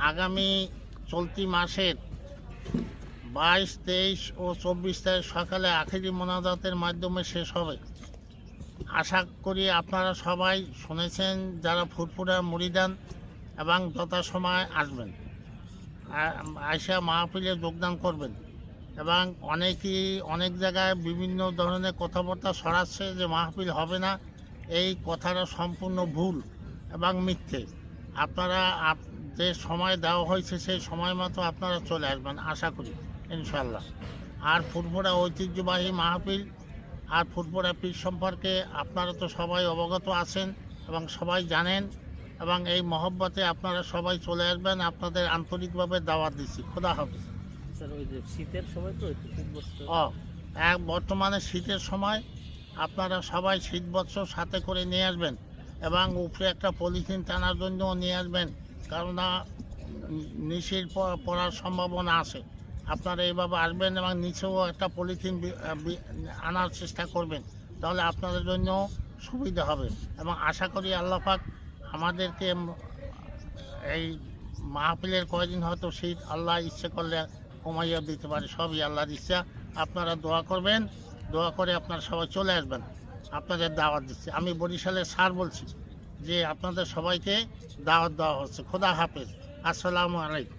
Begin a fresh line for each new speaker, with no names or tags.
আগামী চলতি মাসের 22, 23 ও 24 তারিখ সকালে আখেরি মোনাজাতের মাধ্যমে শেষ হবে। আশা করি আপনারা সবাই শুনেছেন, যারা ফুরফুরা মুরিদান এবং যথাসময় আসবেন, আয়সা মাহফিলে যোগদান করবেন। এবং অনেকেই অনেক জায়গায় বিভিন্ন ধরনের কথাবার্তা ছড়াচ্ছে যে মাহফিল হবে না। এই কথাটা সম্পূর্ণ ভুল এবং মিথ্যে। আপনারা যে সময় দেওয়া হয়েছে সেই সময় মতো আপনারা চলে আসবেন আশা করি ইনশাল্লাহ। আর ফুরফুরা ঐতিহ্যবাহী মাহফিল আর ফুরফুরা পীর সম্পর্কে আপনারা তো সবাই অবগত আছেন এবং সবাই জানেন, এবং এই মহব্বতে আপনারা সবাই চলে আসবেন। আপনাদের আন্তরিকভাবে দাওয়াত দিচ্ছি। খোদা হাফেজ।
স্যার, ওই যে শীতের সময় তো একটু শীত বস্ত্র
বর্তমানে শীতের সময় আপনারা সবাই শীত বস্ত্র সাথে করে নিয়ে আসবেন এবং উপরে একটা পলিথিন টানার জন্য নিয়ে আসবেন, কেননা নিশির পড়ার সম্ভাবনা আছে। আপনারা এইভাবে আসবেন এবং নিচেও একটা পলিথিন আনার চেষ্টা করবেন, তাহলে আপনাদের জন্য সুবিধা হবে। এবং আশা করি আল্লাহ পাক আমাদেরকে এই মাহফিলের কয়দিন হয়তো শীত আল্লাহ ইচ্ছে করলে কমাইয়া দিতে পারে, সবই আল্লাহর ইচ্ছা। আপনারা দোয়া করবেন, দোয়া করে আপনারা সবাই চলে আসবেন। আপনাদের দাওয়াত দিচ্ছি। আমি বরিশালের স্যার বলছি যে আপনাদের সবাইকে দাওয়াত দেওয়া হচ্ছে। খোদা হাফেজ। আসসালামু আলাইকুম।